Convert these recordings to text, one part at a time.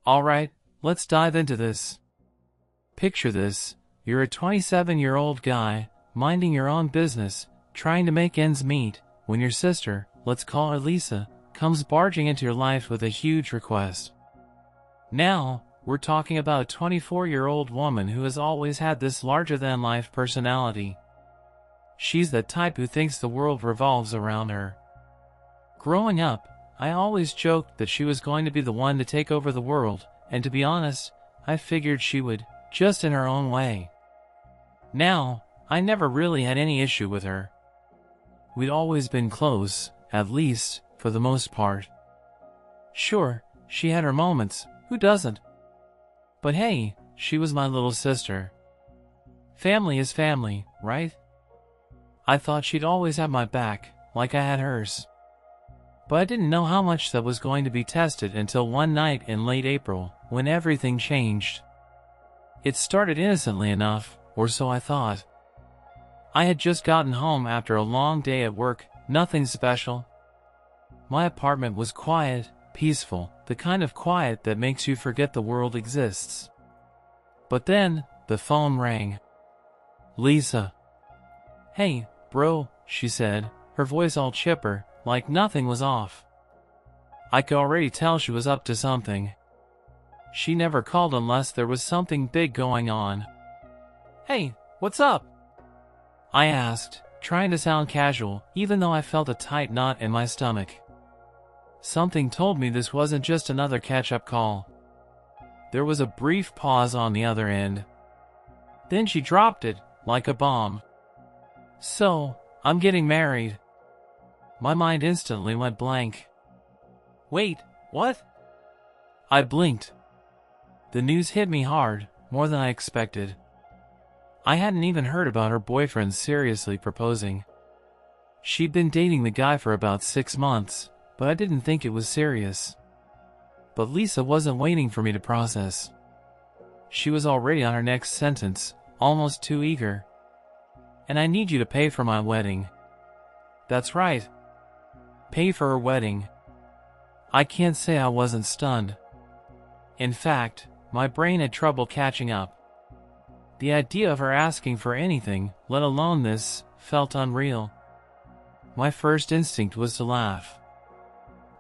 Alright, let's dive into this. Picture this, you're a 27-year-old guy, minding your own business, trying to make ends meet, when your sister, let's call her Lisa, comes barging into your life with a huge request. Now, we're talking about a 24-year-old woman who has always had this larger-than-life personality. She's the type who thinks the world revolves around her. Growing up, I always joked that she was going to be the one to take over the world, and to be honest, I figured she would, just in her own way. Now, I never really had any issue with her. We'd always been close, at least, for the most part. Sure, she had her moments, who doesn't? But hey, she was my little sister. Family is family, right? I thought she'd always have my back, like I had hers. But I didn't know how much that was going to be tested until one night in late April, when everything changed. It started innocently enough, or so I thought. I had just gotten home after a long day at work, nothing special. My apartment was quiet, peaceful, the kind of quiet that makes you forget the world exists. But then, the phone rang. Lisa. Hey, bro, she said, her voice all chipper, like nothing was off. I could already tell she was up to something. She never called unless there was something big going on. Hey, what's up? I asked, trying to sound casual, even though I felt a tight knot in my stomach. Something told me this wasn't just another catch-up call. There was a brief pause on the other end. Then she dropped it, like a bomb. So, I'm getting married. My mind instantly went blank. Wait, what? I blinked. The news hit me hard, more than I expected. I hadn't even heard about her boyfriend seriously proposing. She'd been dating the guy for about 6 months, but I didn't think it was serious. But Lisa wasn't waiting for me to process. She was already on her next sentence, almost too eager. And I need you to pay for my wedding. That's right. Pay for her wedding. I can't say I wasn't stunned. In fact, my brain had trouble catching up. The idea of her asking for anything, let alone this, felt unreal. My first instinct was to laugh.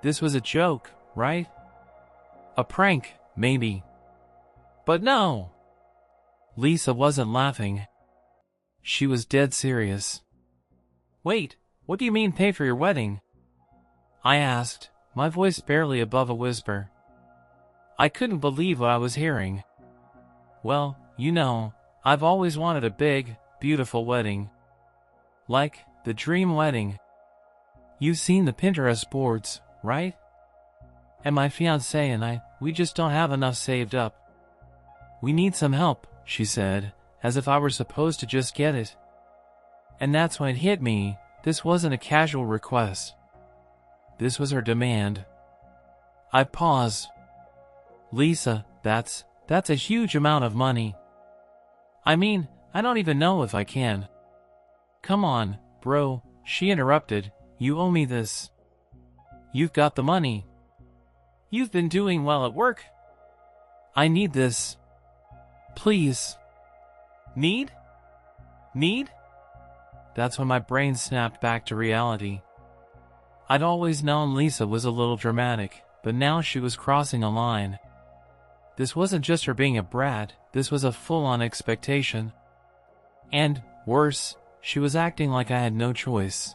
This was a joke, right? A prank, maybe. But no! Lisa wasn't laughing. She was dead serious. Wait, what do you mean pay for your wedding? I asked, my voice barely above a whisper. I couldn't believe what I was hearing. Well, you know, I've always wanted a big, beautiful wedding. Like, the dream wedding. You've seen the Pinterest boards, right? And my fiancé and I, we just don't have enough saved up. We need some help, she said, as if I were supposed to just get it. And that's when it hit me, this wasn't a casual request. This was her demand. I paused. Lisa, that's a huge amount of money. I mean, I don't even know if I can. Come on, bro, she interrupted, you owe me this. You've got the money. You've been doing well at work. I need this. Please. Need? Need? That's when my brain snapped back to reality. I'd always known Lisa was a little dramatic, but now she was crossing a line. This wasn't just her being a brat, this was a full-on expectation. And, worse, she was acting like I had no choice.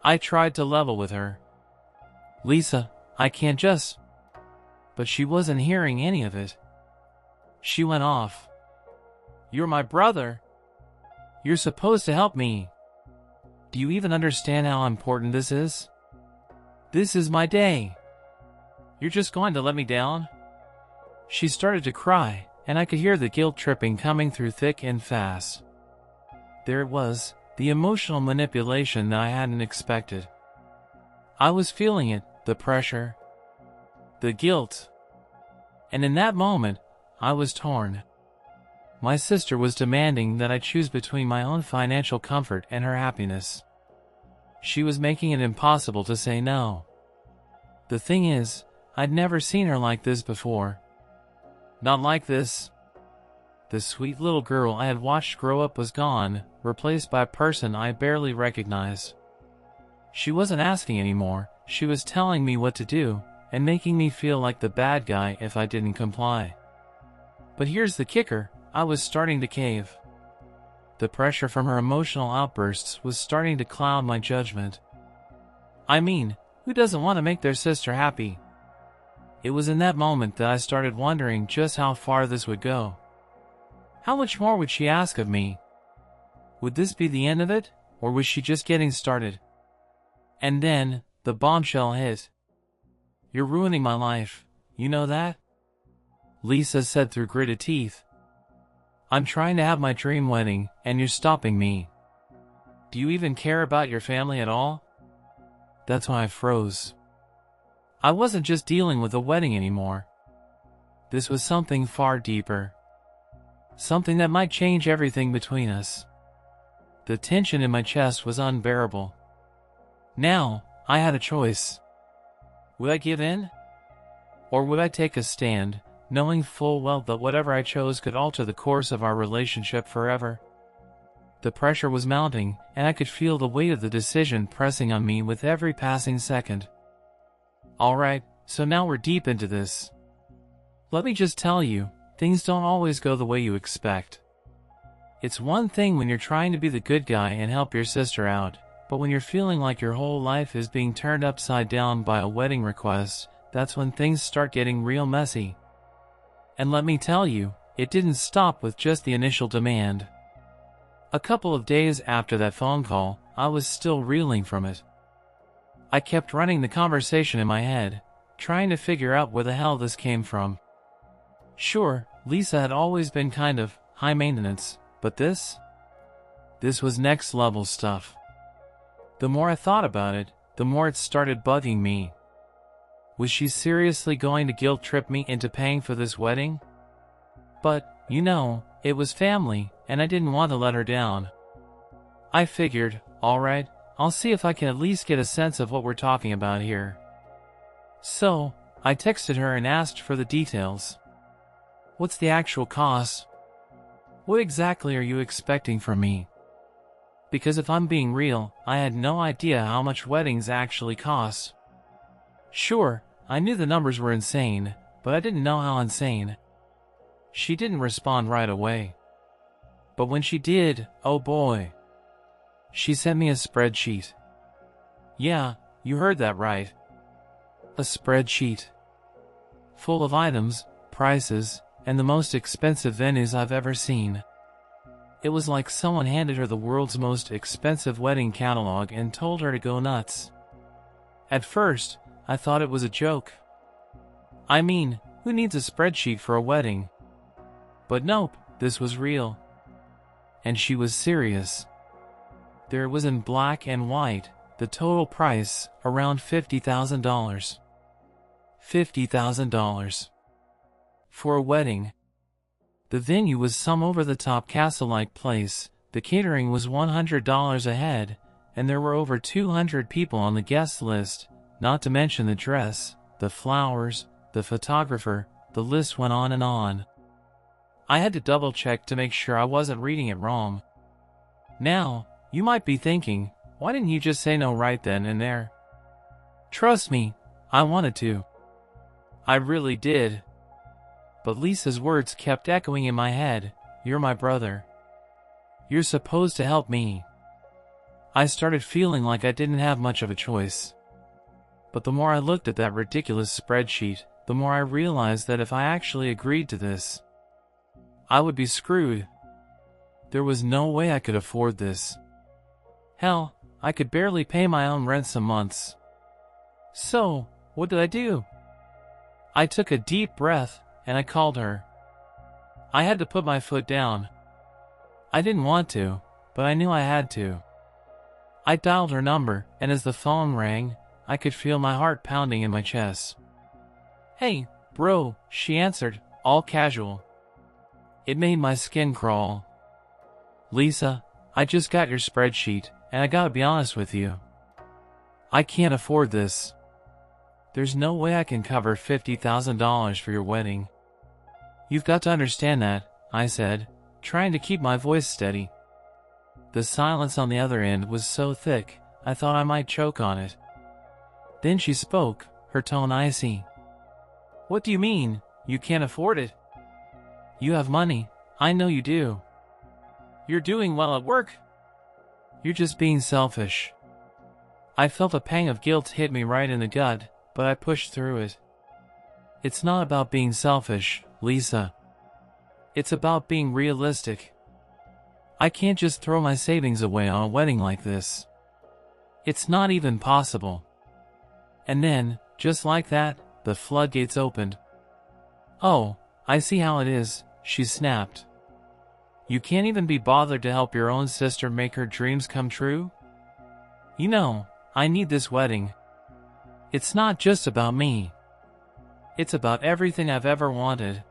I tried to level with her. Lisa, I can't just... But she wasn't hearing any of it. She went off. You're my brother. You're supposed to help me. Do you even understand how important this is? This is my day. You're just going to let me down? She started to cry, and I could hear the guilt tripping coming through thick and fast. There it was, the emotional manipulation that I hadn't expected. I was feeling it, the pressure, the guilt. And in that moment, I was torn. My sister was demanding that I choose between my own financial comfort and her happiness. She was making it impossible to say no. The thing is, I'd never seen her like this before. Not like this. The sweet little girl I had watched grow up was gone, replaced by a person I barely recognized. She wasn't asking anymore, she was telling me what to do, and making me feel like the bad guy if I didn't comply. But here's the kicker, I was starting to cave. The pressure from her emotional outbursts was starting to cloud my judgment. I mean, who doesn't want to make their sister happy? It was in that moment that I started wondering just how far this would go. How much more would she ask of me? Would this be the end of it, or was she just getting started? And then, the bombshell hit. You're ruining my life, you know that? Lisa said through gritted teeth. I'm trying to have my dream wedding, and you're stopping me. Do you even care about your family at all? That's when I froze. I wasn't just dealing with a wedding anymore. This was something far deeper. Something that might change everything between us. The tension in my chest was unbearable. Now, I had a choice. Would I give in? Or would I take a stand, knowing full well that whatever I chose could alter the course of our relationship forever? The pressure was mounting, and I could feel the weight of the decision pressing on me with every passing second. Alright, so now we're deep into this. Let me just tell you, things don't always go the way you expect. It's one thing when you're trying to be the good guy and help your sister out, but when you're feeling like your whole life is being turned upside down by a wedding request, that's when things start getting real messy. And let me tell you, it didn't stop with just the initial demand. A couple of days after that phone call, I was still reeling from it. I kept running the conversation in my head, trying to figure out where the hell this came from. Sure, Lisa had always been kind of high maintenance, but this was next level stuff. The more I thought about it, the more it started bugging me. Was she seriously going to guilt trip me into paying for this wedding? But, you know, it was family, and I didn't want to let her down. I figured, alright, I'll see if I can at least get a sense of what we're talking about here. So, I texted her and asked for the details. What's the actual cost? What exactly are you expecting from me? Because if I'm being real, I had no idea how much weddings actually cost. Sure, I knew the numbers were insane, but I didn't know how insane. She didn't respond right away. But when she did, oh boy. She sent me a spreadsheet. Yeah, you heard that right. A spreadsheet. Full of items, prices, and the most expensive venues I've ever seen. It was like someone handed her the world's most expensive wedding catalog and told her to go nuts. At first, I thought it was a joke. I mean, who needs a spreadsheet for a wedding? But nope, this was real. And she was serious. There it was in black and white, the total price, around $50,000. $50,000. For a wedding. The venue was some over-the-top castle-like place, the catering was $100 a head, and there were over 200 people on the guest list, not to mention the dress, the flowers, the photographer, the list went on and on. I had to double-check to make sure I wasn't reading it wrong. Now, you might be thinking, why didn't you just say no right then and there? Trust me, I wanted to. I really did. But Lisa's words kept echoing in my head, you're my brother. You're supposed to help me. I started feeling like I didn't have much of a choice. But the more I looked at that ridiculous spreadsheet, the more I realized that if I actually agreed to this, I would be screwed. There was no way I could afford this. Hell, I could barely pay my own rent some months. So, what did I do? I took a deep breath, and I called her. I had to put my foot down. I didn't want to, but I knew I had to. I dialed her number, and as the phone rang, I could feel my heart pounding in my chest. Hey, bro, she answered, all casual. It made my skin crawl. Lisa, I just got your spreadsheet, and I gotta be honest with you. I can't afford this. There's no way I can cover $50,000 for your wedding. You've got to understand that, I said, trying to keep my voice steady. The silence on the other end was so thick, I thought I might choke on it. Then she spoke, her tone icy. What do you mean, you can't afford it? You have money, I know you do. You're doing well at work. You're just being selfish. I felt a pang of guilt hit me right in the gut, but I pushed through it. It's not about being selfish, Lisa. It's about being realistic. I can't just throw my savings away on a wedding like this. It's not even possible. And then, just like that, the floodgates opened. Oh, I see how it is, she snapped. You can't even be bothered to help your own sister make her dreams come true? You know, I need this wedding. It's not just about me. It's about everything I've ever wanted.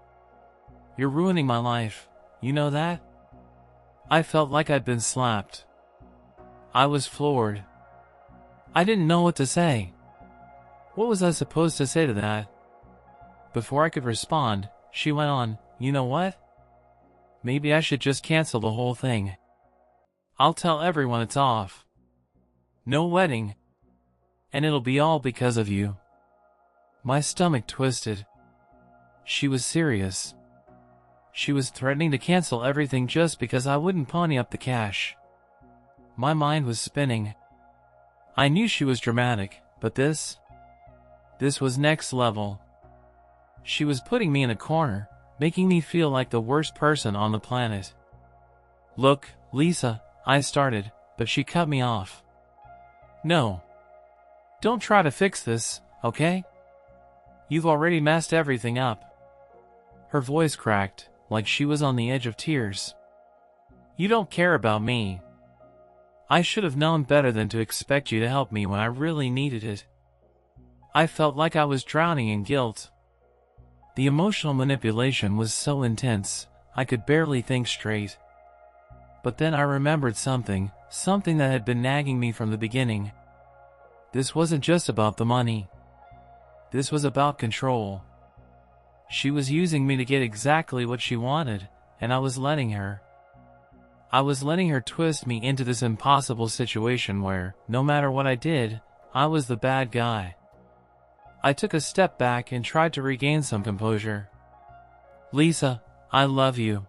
You're ruining my life, you know that? I felt like I'd been slapped. I was floored. I didn't know what to say. What was I supposed to say to that? Before I could respond, she went on, you know what? Maybe I should just cancel the whole thing. I'll tell everyone it's off. No wedding. And it'll be all because of you. My stomach twisted. She was serious. She was threatening to cancel everything just because I wouldn't pony up the cash. My mind was spinning. I knew she was dramatic, but this was next level. She was putting me in a corner, making me feel like the worst person on the planet. Look, Lisa, I started, but she cut me off. No. Don't try to fix this, okay? You've already messed everything up. Her voice cracked, like she was on the edge of tears. You don't care about me. I should have known better than to expect you to help me when I really needed it. I felt like I was drowning in guilt. The emotional manipulation was so intense, I could barely think straight. But then I remembered something that had been nagging me from the beginning. This wasn't just about the money. This was about control. She was using me to get exactly what she wanted, and I was letting her. I was letting her twist me into this impossible situation where, no matter what I did, I was the bad guy. I took a step back and tried to regain some composure. Lisa, I love you.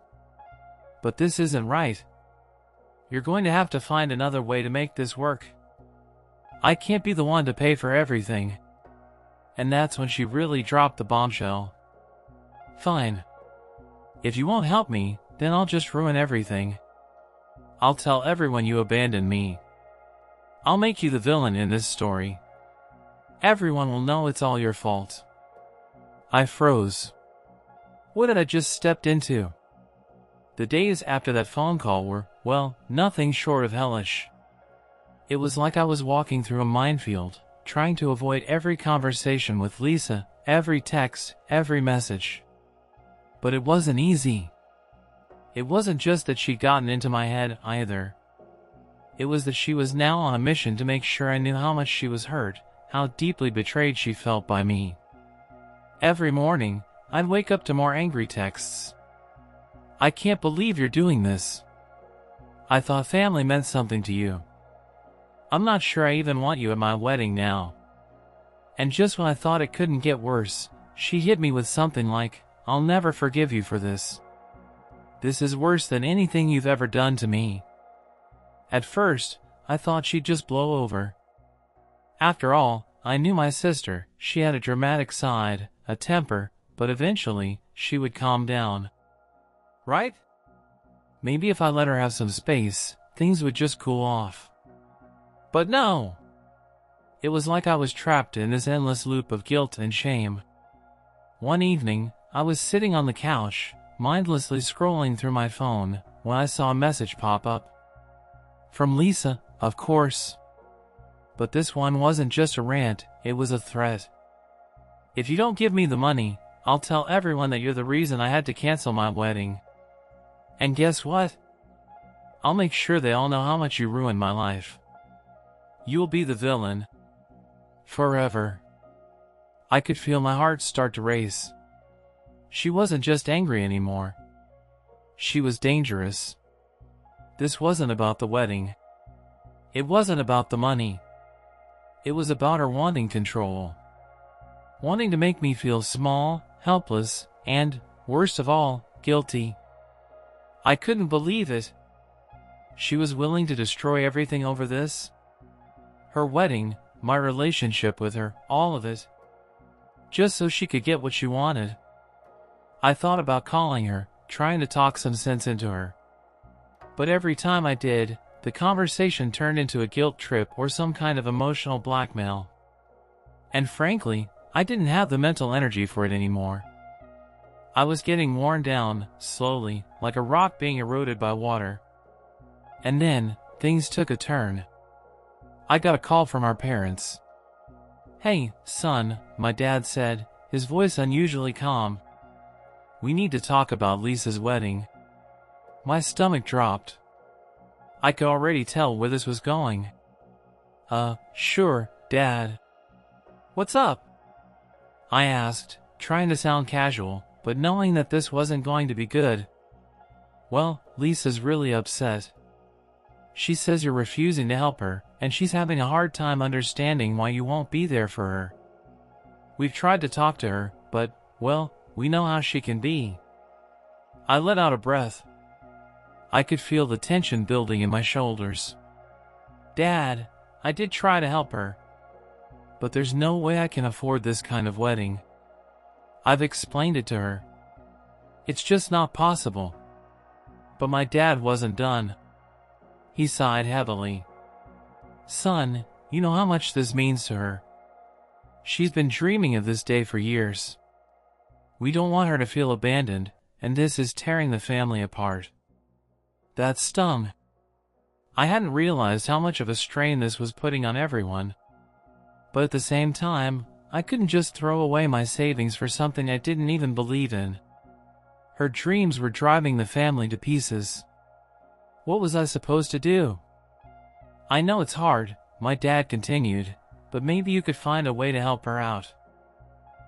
But this isn't right. You're going to have to find another way to make this work. I can't be the one to pay for everything. And that's when she really dropped the bombshell. Fine. If you won't help me, then I'll just ruin everything. I'll tell everyone you abandoned me. I'll make you the villain in this story. Everyone will know it's all your fault. I froze. What had I just stepped into? The days after that phone call were, well, nothing short of hellish. It was like I was walking through a minefield, trying to avoid every conversation with Lisa, every text, every message. But it wasn't easy. It wasn't just that she'd gotten into my head, either. It was that she was now on a mission to make sure I knew how much she was hurt, how deeply betrayed she felt by me. Every morning, I'd wake up to more angry texts. I can't believe you're doing this. I thought family meant something to you. I'm not sure I even want you at my wedding now. And just when I thought it couldn't get worse, she hit me with something like, I'll never forgive you for this. This is worse than anything you've ever done to me. At first, I thought she'd just blow over. After all, I knew my sister. She had a dramatic side, a temper, but eventually, she would calm down. Right? Maybe if I let her have some space, things would just cool off. But no! It was like I was trapped in this endless loop of guilt and shame. One evening, I was sitting on the couch, mindlessly scrolling through my phone, when I saw a message pop up. From Lisa, of course. But this one wasn't just a rant, it was a threat. If you don't give me the money, I'll tell everyone that you're the reason I had to cancel my wedding. And guess what? I'll make sure they all know how much you ruined my life. You'll be the villain. Forever. I could feel my heart start to race. She wasn't just angry anymore. She was dangerous. This wasn't about the wedding. It wasn't about the money. It was about her wanting control. Wanting to make me feel small, helpless, and, worst of all, guilty. I couldn't believe it. She was willing to destroy everything over this. Her wedding, my relationship with her, all of it. Just so she could get what she wanted. I thought about calling her, trying to talk some sense into her. But every time I did, the conversation turned into a guilt trip or some kind of emotional blackmail. And frankly, I didn't have the mental energy for it anymore. I was getting worn down, slowly, like a rock being eroded by water. And then, things took a turn. I got a call from our parents. "Hey, son," my dad said, his voice unusually calm. "We need to talk about Lisa's wedding." My stomach dropped. I could already tell where this was going. Sure, Dad." "What's up?" I asked, trying to sound casual, but knowing that this wasn't going to be good. "Well, Lisa's really upset. She says you're refusing to help her, and she's having a hard time understanding why you won't be there for her. We've tried to talk to her, but, well, we know how she can be." I let out a breath. I could feel the tension building in my shoulders. "Dad, I did try to help her. But there's no way I can afford this kind of wedding. I've explained it to her. It's just not possible." But my dad wasn't done. He sighed heavily. "Son, you know how much this means to her. She's been dreaming of this day for years. We don't want her to feel abandoned, and this is tearing the family apart." That stung. I hadn't realized how much of a strain this was putting on everyone. But at the same time, I couldn't just throw away my savings for something I didn't even believe in. Her dreams were driving the family to pieces. What was I supposed to do? "I know it's hard," my dad continued, "but maybe you could find a way to help her out.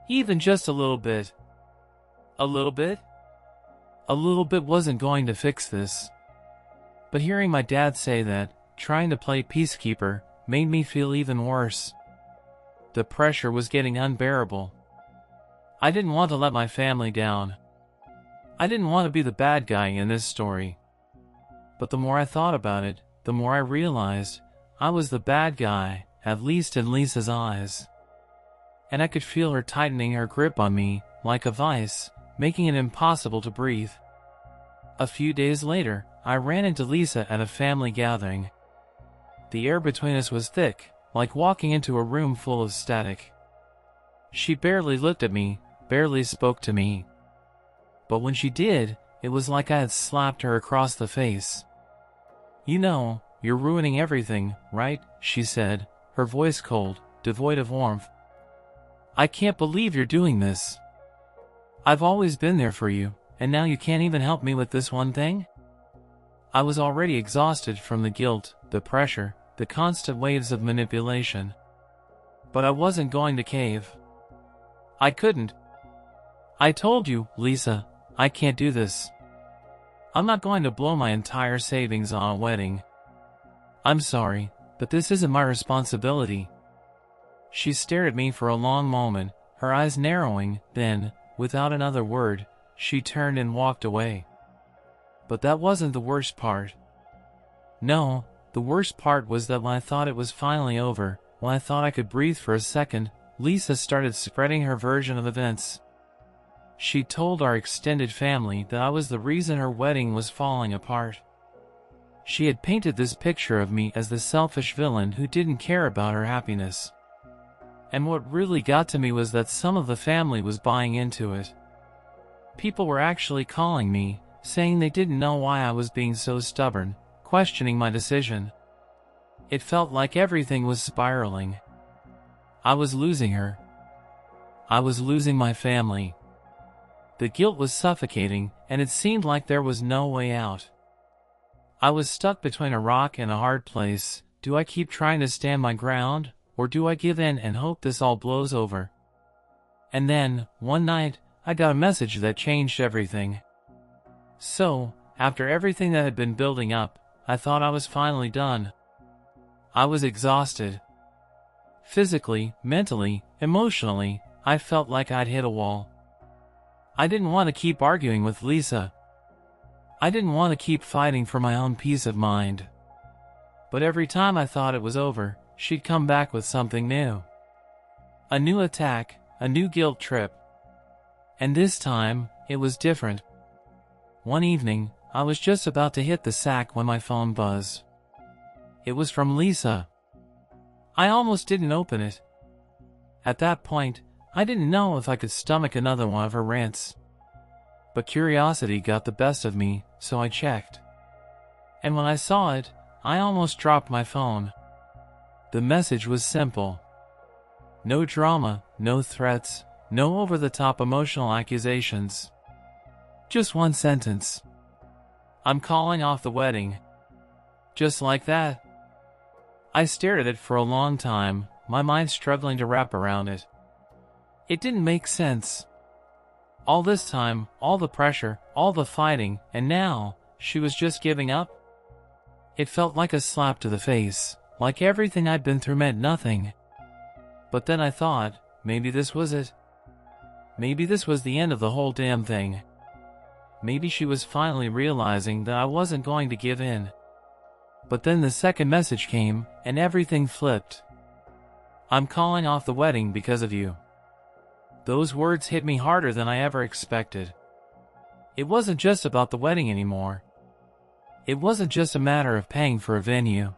Even just a little bit." A little bit? A little bit wasn't going to fix this. But hearing my dad say that, trying to play peacekeeper, made me feel even worse. The pressure was getting unbearable. I didn't want to let my family down. I didn't want to be the bad guy in this story. But the more I thought about it, the more I realized I was the bad guy, at least in Lisa's eyes. And I could feel her tightening her grip on me, like a vice, making it impossible to breathe. A few days later, I ran into Lisa at a family gathering. The air between us was thick, like walking into a room full of static. She barely looked at me, barely spoke to me. But when she did, it was like I had slapped her across the face. "You know, you're ruining everything, right?" she said, her voice cold, devoid of warmth. "I can't believe you're doing this. I've always been there for you, and now you can't even help me with this one thing?" I was already exhausted from the guilt, the pressure, the constant waves of manipulation. But I wasn't going to cave. I couldn't. "I told you, Lisa, I can't do this. I'm not going to blow my entire savings on a wedding. I'm sorry, but this isn't my responsibility." She stared at me for a long moment, her eyes narrowing, then, without another word, she turned and walked away. But that wasn't the worst part. No, the worst part was that when I thought it was finally over, when I thought I could breathe for a second, Lisa started spreading her version of events. She told our extended family that I was the reason her wedding was falling apart. She had painted this picture of me as the selfish villain who didn't care about her happiness. And what really got to me was that some of the family was buying into it. People were actually calling me, saying they didn't know why I was being so stubborn, questioning my decision. It felt like everything was spiraling. I was losing her. I was losing my family. The guilt was suffocating, and it seemed like there was no way out. I was stuck between a rock and a hard place. Do I keep trying to stand my ground, or do I give in and hope this all blows over? And then, one night, I got a message that changed everything. So, after everything that had been building up, I thought I was finally done. I was exhausted. Physically, mentally, emotionally, I felt like I'd hit a wall. I didn't want to keep arguing with Lisa. I didn't want to keep fighting for my own peace of mind. But every time I thought it was over, she'd come back with something new. A new attack, a new guilt trip. And this time, it was different. One evening, I was just about to hit the sack when my phone buzzed. It was from Lisa. I almost didn't open it. At that point, I didn't know if I could stomach another one of her rants. But curiosity got the best of me, so I checked. And when I saw it, I almost dropped my phone. The message was simple. No drama, no threats, no over-the-top emotional accusations. Just one sentence. I'm calling off the wedding. Just like that. I stared at it for a long time, my mind struggling to wrap around it. It didn't make sense. All this time, all the pressure, all the fighting, and now, she was just giving up? It felt like a slap to the face, like everything I'd been through meant nothing. But then I thought, maybe this was it. Maybe this was the end of the whole damn thing. Maybe she was finally realizing that I wasn't going to give in. But then the second message came, and everything flipped. I'm calling off the wedding because of you. Those words hit me harder than I ever expected. It wasn't just about the wedding anymore. It wasn't just a matter of paying for a venue.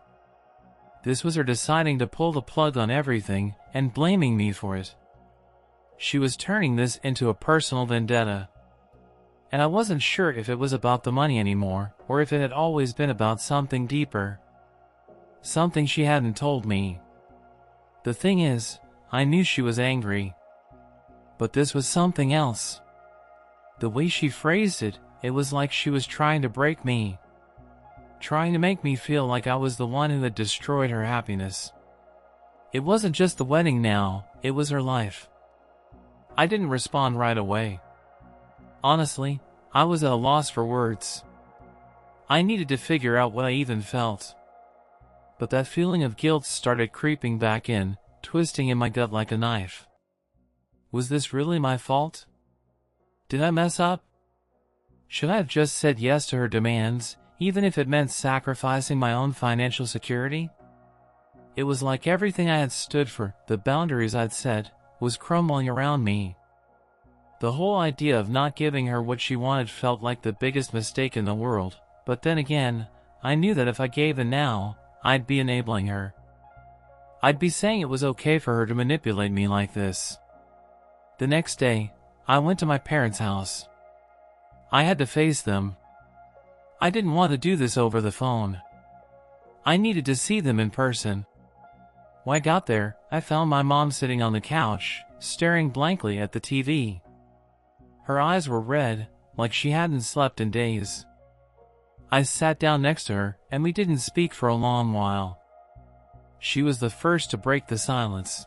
This was her deciding to pull the plug on everything and blaming me for it. She was turning this into a personal vendetta. And I wasn't sure if it was about the money anymore, or if it had always been about something deeper. Something she hadn't told me. The thing is, I knew she was angry. But this was something else. The way she phrased it, it was like she was trying to break me. Trying to make me feel like I was the one who had destroyed her happiness. It wasn't just the wedding now, it was her life. I didn't respond right away. Honestly, I was at a loss for words. I needed to figure out what I even felt. But that feeling of guilt started creeping back in, twisting in my gut like a knife. Was this really my fault? Did I mess up? Should I have just said yes to her demands, even if it meant sacrificing my own financial security? It was like everything I had stood for, the boundaries I'd set, was crumbling around me. The whole idea of not giving her what she wanted felt like the biggest mistake in the world, but then again, I knew that if I gave in now, I'd be enabling her. I'd be saying it was okay for her to manipulate me like this. The next day, I went to my parents' house. I had to face them. I didn't want to do this over the phone. I needed to see them in person. When I got there, I found my mom sitting on the couch, staring blankly at the TV. Her eyes were red, like she hadn't slept in days. I sat down next to her, and we didn't speak for a long while. She was the first to break the silence.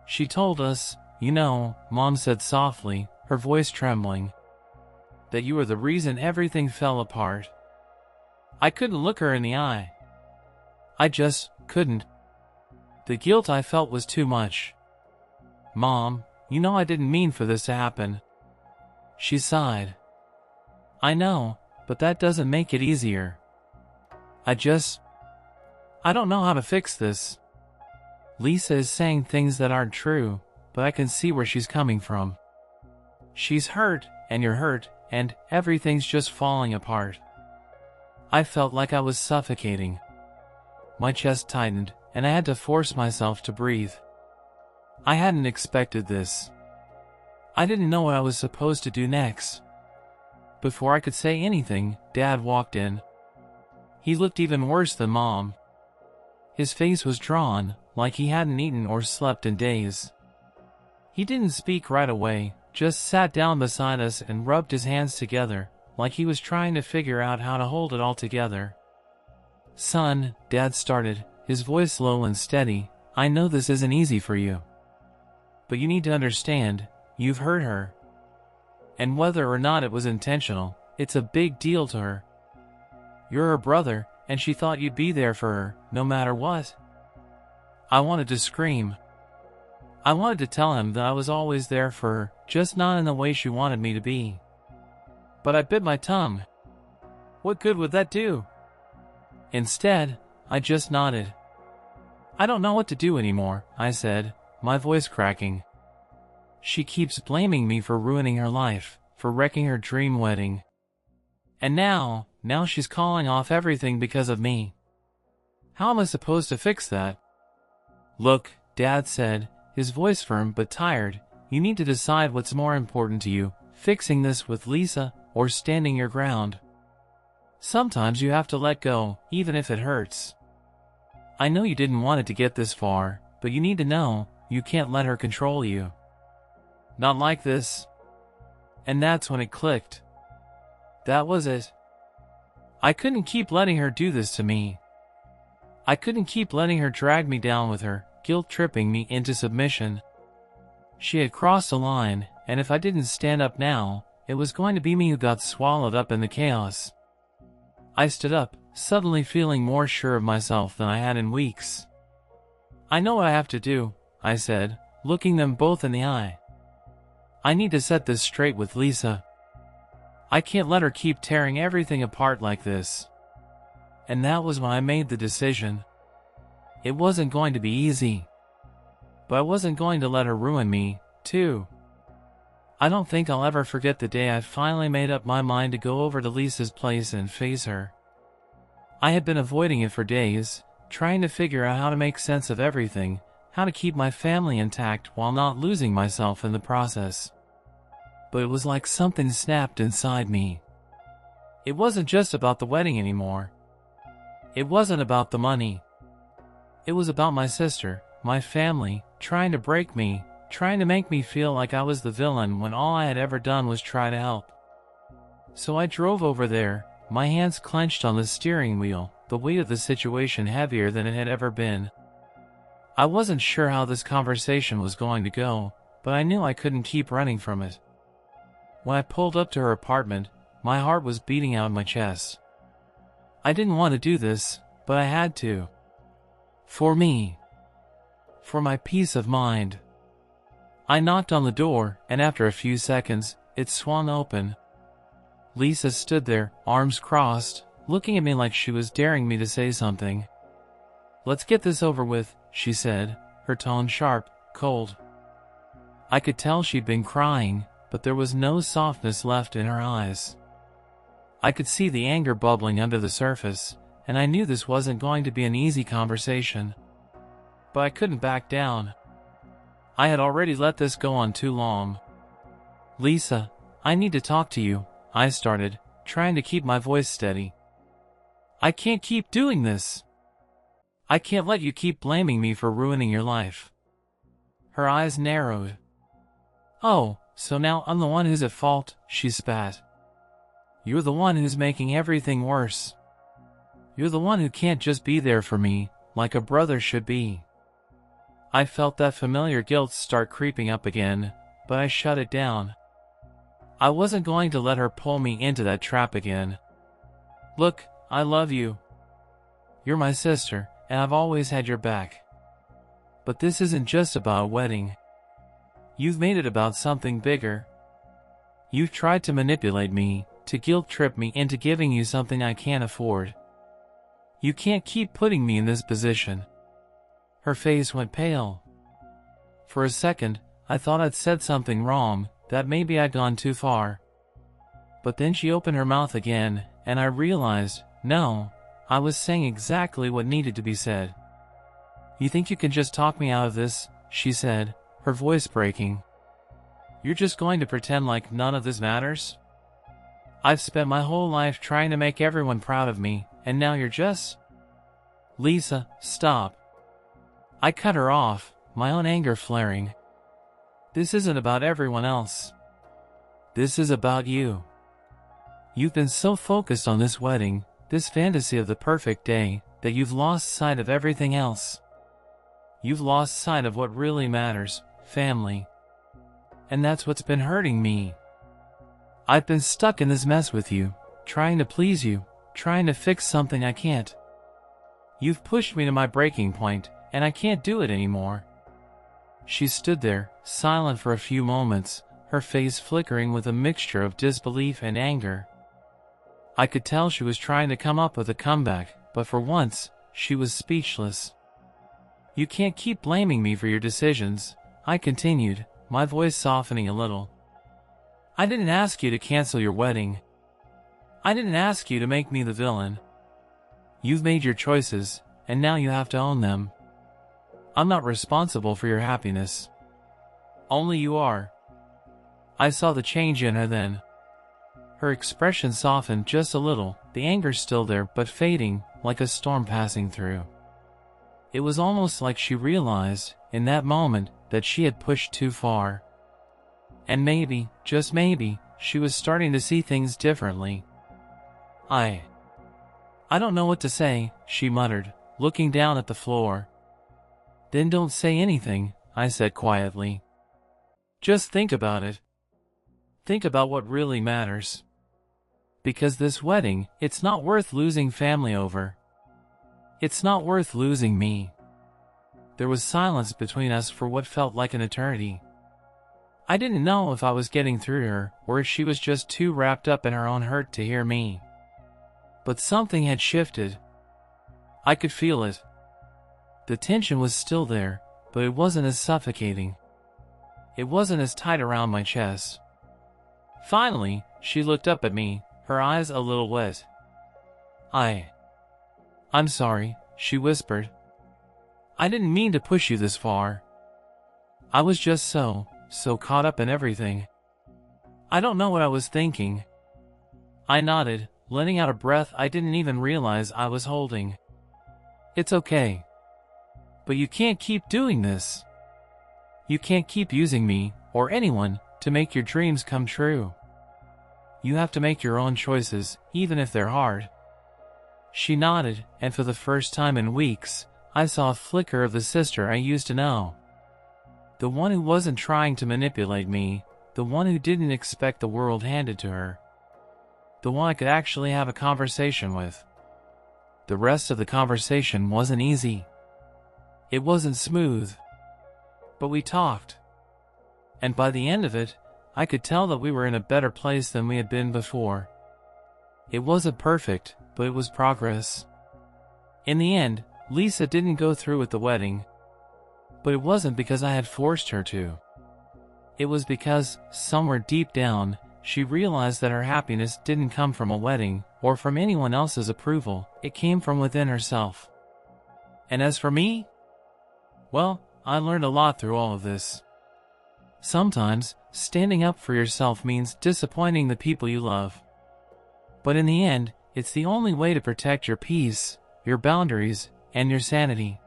She told us, "You know," Mom said softly, her voice trembling, "that you were the reason everything fell apart." I couldn't look her in the eye. I just couldn't. The guilt I felt was too much. "Mom, you know I didn't mean for this to happen." She sighed. "I know, but that doesn't make it easier. I don't know how to fix this. Lisa is saying things that aren't true, but I can see where she's coming from. She's hurt, and you're hurt, and everything's just falling apart." I felt like I was suffocating. My chest tightened, and I had to force myself to breathe. I hadn't expected this. I didn't know what I was supposed to do next. Before I could say anything, Dad walked in. He looked even worse than Mom. His face was drawn, like he hadn't eaten or slept in days. He didn't speak right away, just sat down beside us and rubbed his hands together, like he was trying to figure out how to hold it all together. "Son," Dad started, his voice low and steady, "I know this isn't easy for you. But you need to understand, you've hurt her. And whether or not it was intentional, it's a big deal to her. You're her brother, and she thought you'd be there for her, no matter what. I wanted to scream. I wanted to tell him that I was always there for her, just not in the way she wanted me to be. But I bit my tongue. What good would that do? Instead, I just nodded. I don't know what to do anymore, I said, my voice cracking. She keeps blaming me for ruining her life, for wrecking her dream wedding. And now she's calling off everything because of me. How am I supposed to fix that? Look, Dad said, his voice firm but tired, you need to decide what's more important to you, fixing this with Lisa or standing your ground. Sometimes you have to let go, even if it hurts. I know you didn't want it to get this far, but you need to know, you can't let her control you. Not like this. And that's when it clicked. That was it. I couldn't keep letting her do this to me. I couldn't keep letting her drag me down with her, guilt-tripping me into submission. She had crossed a line, and if I didn't stand up now, it was going to be me who got swallowed up in the chaos. I stood up, suddenly feeling more sure of myself than I had in weeks. I know what I have to do, I said, looking them both in the eye. I need to set this straight with Lisa. I can't let her keep tearing everything apart like this. And that was when I made the decision. It wasn't going to be easy. But I wasn't going to let her ruin me, too. I don't think I'll ever forget the day I finally made up my mind to go over to Lisa's place and face her. I had been avoiding it for days, trying to figure out how to make sense of everything, how to keep my family intact while not losing myself in the process. But it was like something snapped inside me. It wasn't just about the wedding anymore. It wasn't about the money. It was about my sister, my family, trying to break me, trying to make me feel like I was the villain when all I had ever done was try to help. So I drove over there, my hands clenched on the steering wheel, the weight of the situation heavier than it had ever been. I wasn't sure how this conversation was going to go, but I knew I couldn't keep running from it. When I pulled up to her apartment, my heart was beating out of my chest. I didn't want to do this, but I had to. For me. For my peace of mind. I knocked on the door, and after a few seconds, it swung open. Lisa stood there, arms crossed, looking at me like she was daring me to say something. "Let's get this over with," she said, her tone sharp, cold. I could tell she'd been crying, but there was no softness left in her eyes. I could see the anger bubbling under the surface, and I knew this wasn't going to be an easy conversation. But I couldn't back down. I had already let this go on too long. "Lisa, I need to talk to you," I started, trying to keep my voice steady. "I can't keep doing this. I can't let you keep blaming me for ruining your life." Her eyes narrowed. "Oh, so now I'm the one who's at fault," she spat. "You're the one who's making everything worse. You're the one who can't just be there for me, like a brother should be." I felt that familiar guilt start creeping up again, but I shut it down. I wasn't going to let her pull me into that trap again. "Look, I love you. You're my sister, and I've always had your back. But this isn't just about a wedding. You've made it about something bigger. You've tried to manipulate me, to guilt-trip me into giving you something I can't afford. You can't keep putting me in this position." Her face went pale. For a second, I thought I'd said something wrong, that maybe I'd gone too far. But then she opened her mouth again, and I realized, no, I was saying exactly what needed to be said. "You think you can just talk me out of this?" she said, her voice breaking. "You're just going to pretend like none of this matters? I've spent my whole life trying to make everyone proud of me, and now you're just—" "Lisa, stop." I cut her off, my own anger flaring. "This isn't about everyone else. This is about you. You've been so focused on this wedding, this fantasy of the perfect day, that you've lost sight of everything else. You've lost sight of what really matters, family. And that's what's been hurting me. I've been stuck in this mess with you, trying to please you, trying to fix something I can't. You've pushed me to my breaking point, and I can't do it anymore. She stood there, silent for a few moments, her face flickering with a mixture of disbelief and anger. I could tell she was trying to come up with a comeback, but for once, she was speechless. You can't keep blaming me for your decisions, I continued, my voice softening a little. I didn't ask you to cancel your wedding. I didn't ask you to make me the villain. You've made your choices, and now you have to own them. I'm not responsible for your happiness. Only you are. I saw the change in her then. Her expression softened just a little, the anger still there but fading, like a storm passing through. It was almost like she realized, in that moment, that she had pushed too far. And maybe, just maybe, she was starting to see things differently. I don't know what to say, she muttered, looking down at the floor. Then don't say anything, I said quietly. Just think about it. Think about what really matters. Because this wedding, it's not worth losing family over. It's not worth losing me. There was silence between us for what felt like an eternity. I didn't know if I was getting through to her, or if she was just too wrapped up in her own hurt to hear me. But something had shifted. I could feel it. The tension was still there, but it wasn't as suffocating. It wasn't as tight around my chest. Finally, she looked up at me, her eyes a little wet. I'm sorry, she whispered. I didn't mean to push you this far. I was just so caught up in everything. I don't know what I was thinking. I nodded, letting out a breath I didn't even realize I was holding. It's okay. But you can't keep doing this. You can't keep using me, or anyone, to make your dreams come true. You have to make your own choices, even if they're hard. She nodded, and for the first time in weeks, I saw a flicker of the sister I used to know. The one who wasn't trying to manipulate me, the one who didn't expect the world handed to her. The one I could actually have a conversation with. The rest of the conversation wasn't easy. It wasn't smooth. But we talked. And by the end of it, I could tell that we were in a better place than we had been before. It wasn't perfect, but it was progress. In the end, Lisa didn't go through with the wedding. But it wasn't because I had forced her to. It was because, somewhere deep down, she realized that her happiness didn't come from a wedding, or from anyone else's approval, it came from within herself. And as for me? Well, I learned a lot through all of this. Sometimes, standing up for yourself means disappointing the people you love. But in the end, it's the only way to protect your peace, your boundaries, and your sanity.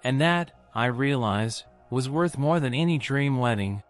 And that, I realized, was worth more than any dream wedding.